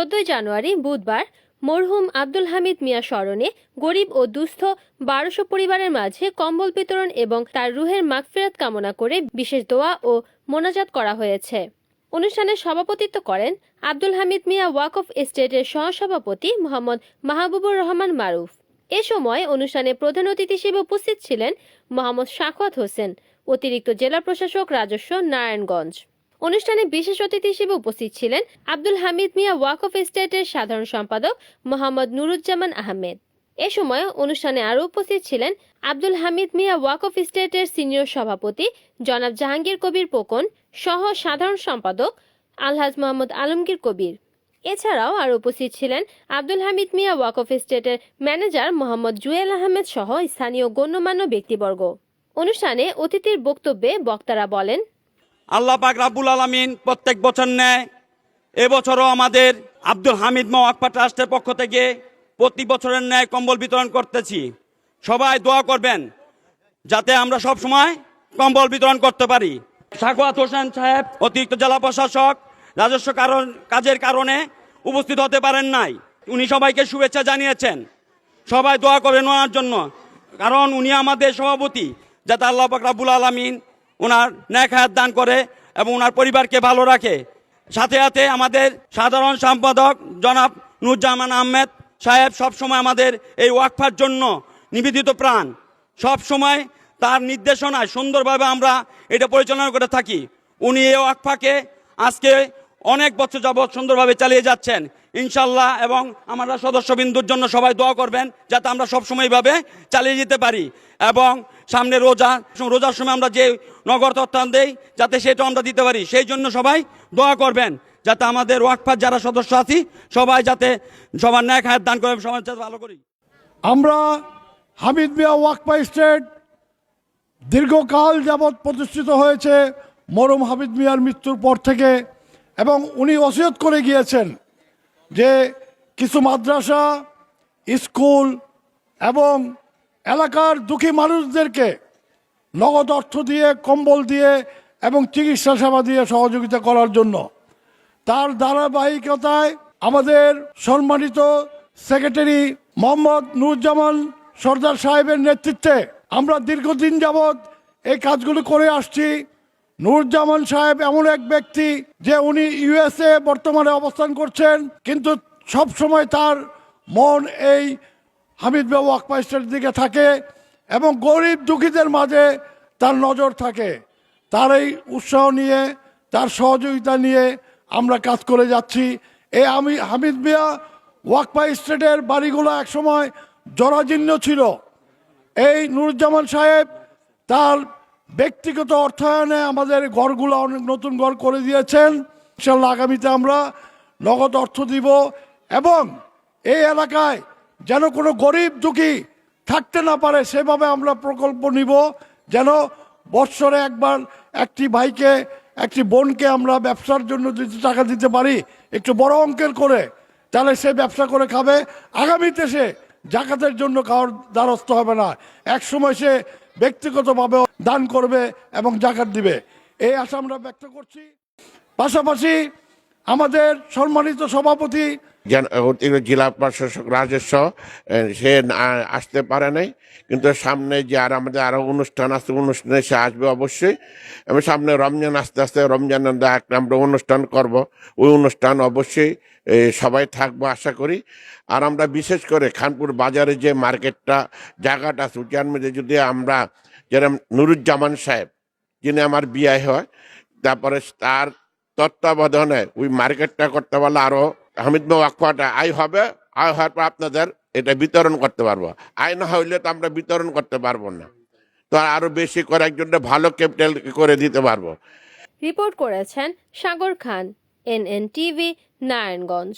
14 জানুয়ারি বুধবার মরহুম আব্দুল হামিদ মিয়া স্মরণে গরিব ও দুস্থ 1200 পরিবারের মাঝে কম্বল বিতরণ এবং তার রুহের মাগফিরাত কামনা করে বিশেষ দোয়া ও মোনাজাত করা হয়েছে। অনুষ্ঠানে সভাপতিত্ব করেন আব্দুল হামিদ মিয়া ওয়াকফ এস্টেটের সহসভাপতি মোহাম্মদ মাহবুবুর রহমান মারুফ। এ সময় অনুষ্ঠানে প্রধান অতিথি হিসেবে উপস্থিত ছিলেন মোহাম্মদ শাখাওয়াত হোসেন, অতিরিক্ত জেলা প্রশাসক, রাজস্ব, নারায়ণগঞ্জ। অনুষ্ঠানে বিশেষ অতিথি হিসেবে উপস্থিত ছিলেন আব্দুল হামিদ মিয়া ওয়াকফ এস্টেটের সাধারণ সম্পাদক মোহাম্মদ নুরুজ্জামান আহমেদ। এ সময় অনুষ্ঠানে আরও উপস্থিত ছিলেন আব্দুল হামিদ মিয়া ওয়াকফ এস্টেটের সিনিয়র সভাপতি জনাব জাহাঙ্গীর কবির পোকন সহ সাধারণ সম্পাদক আলহাজ মোহাম্মদ আলমগীর কবির। এছাড়াও আরও উপস্থিত ছিলেন আব্দুল হামিদ মিয়া ওয়াকফ এস্টেটের ম্যানেজার মোহাম্মদ জুয়েল আহমেদ সহ স্থানীয় গণ্যমান্য ব্যক্তিবর্গ। অনুষ্ঠানে অতিথির বক্তব্যে বক্তারা বলেন, আল্লাহ পাক রাব্বুল আলামিন প্রত্যেক বছর নেয় এবছরও আমাদের আব্দুল হামিদ মিয়া ওয়াকফ ট্রাস্টের পক্ষ থেকে প্রতি বছরের ন্যায় কম্বল বিতরণ করতেছি। সবাই দোয়া করবেন যাতে আমরা সব সময় কম্বল বিতরণ করতে পারি। শাখাওয়াত হোসেন সাহেব অতিরিক্ত জেলা প্রশাসক রাজস্ব কাজের কারণে উপস্থিত হতে পারেন নাই। উনি সবাইকে শুভেচ্ছা জানিয়েছেন। সবাই দোয়া করবেন ওনার জন্য, কারণ উনি আমাদের সভাপতি। যাতে আল্লাহ পাক রাব্বুল আলামিন ওনার নেক হায়াত দান করে এবং ওনার পরিবারকে ভালো রাখে। সাথে সাথে আমাদের সাধারণ সম্পাদক জনাব নুরুজ্জামান আহমেদ সাহেব সবসময় আমাদের এই ওয়াকফার জন্য নিবেদিত প্রাণ। সব সময় তার নির্দেশনায় সুন্দরভাবে আমরা এটা পরিচালনা করে থাকি। উনি এই ওয়াকফাকে আজকে অনেক বছর যাবৎ সুন্দরভাবে চালিয়ে যাচ্ছেন ইনশাল্লাহ। এবং আমরা সদস্যবিন্দুর জন্য সবাই দোয়া করবেন যাতে আমরা সবসময় এইভাবে চালিয়ে যেতে পারি। এবং সামনে রোজার সময় আমরা যে নগদ অর্থায়ন দেই যাতে সেটাও আমরা দিতে পারি, সেই জন্য সবাই দোয়া করবেন যাতে আমাদের ওয়াকফার যারা সদস্য আছি সবাই যাতে সবার ন্যাক হায়াত দান করে, সবার যাতে ভালো করি। আমরা হামিদ মিয়া ওয়াকফ এস্টেট দীর্ঘকাল যাবৎ প্রতিষ্ঠিত হয়েছে মরহুম হামিদ মিয়ার মৃত্যুর পর থেকে, এবং উনি ওসিয়ত করে গিয়েছেন যে কিছু মাদ্রাসা, স্কুল এবং এলাকার দুঃখী মানুষদেরকে নগদ অর্থ দিয়ে, কম্বল দিয়ে এবং চিকিৎসা সেবা দিয়ে সহযোগিতা করার জন্য। তার ধারাবাহিকতায় আমাদের সম্মানিত সেক্রেটারি মোহাম্মদ নুরুজ্জামান সর্দার সাহেবের নেতৃত্বে আমরা দীর্ঘদিন যাবৎ এই কাজগুলো করে আসছি। নুরুজ্জামান সাহেব এমন এক ব্যক্তি যে উনি ইউএসএ বর্তমানে অবস্থান করছেন, কিন্তু সব সময় তার মন এই হামিদ মিয়া ওয়াকফ এস্টেটের দিকে থাকে এবং গরিব দুঃখীদের মাঝে তার নজর থাকে। তার এই উৎসাহ নিয়ে, তার সহযোগিতা নিয়ে আমরা কাজ করে যাচ্ছি। এই হামিদ মিয়া ওয়াকফ এস্টেটের বাড়িগুলো একসময় জরাজীর্ণ ছিল। এই নুরুজ্জামান সাহেব তার ব্যক্তিগত অর্থায়নে আমাদের ঘরগুলো অনেক নতুন ঘর করে দিয়েছেন। ইনশাল্লাহ আগামীতে আমরা নগদ অর্থ দিব এবং এই এলাকায় যেন কোনো গরিব দুঃখী থাকতে না পারে সেভাবে আমরা প্রকল্প নিব, যেন বৎসরে একবার একটি ভাইকে, একটি বোনকে আমরা ব্যবসার জন্য যদি টাকা দিতে পারি একটু বড় অঙ্কের করে, তাহলে সে ব্যবসা করে খাবে। আগামীতে সে জাকাতের জন্য কারোর দ্বারস্থ হবে না, এক সময় সে ব্যক্তিগতভাবে দান করবে এবং জাকাত দিবে, এই আশা আমরা ব্যক্ত করছি। পাশাপাশি আমাদের সম্মানিত সভাপতি জেলা প্রশাসক রাজস্ব সে আসতে পারে নাই, কিন্তু সামনে যে আর আমাদের আরো অনুষ্ঠান আছে, অনুষ্ঠানে সে আসবে অবশ্যই। এবং সামনে রমজান আস্তে আস্তে, রমজানের একটা আমরা অনুষ্ঠান করব, ওই অনুষ্ঠান অবশ্যই সবাই থাকবো আশা করি। আর আমরা বিশেষ করে খানপুর বাজারে যে মার্কেটটা জায়গাটা আছে ওটার মধ্যে যদি আমরা যেরকম নুরুজ্জামান সাহেব যিনি আমার বিয়ে হয়, তারপরে তার তত্ত্বাবধানে ওই মার্কেটটা করতে পারলে আরো হামিদ মিয়া ওয়াকফটা আয় হবে। আয় হওয়ার পর আপনাদের এটা বিতরণ করতে পারবো। আয় না হইলে তো আমরা বিতরণ করতে পারবো না, তো আরো বেশি করে একজন ভালো ক্যাপিটাল করে দিতে পারবো। রিপোর্ট করেছেন সাগর খান, NNTV, নারায়ণগঞ্জ।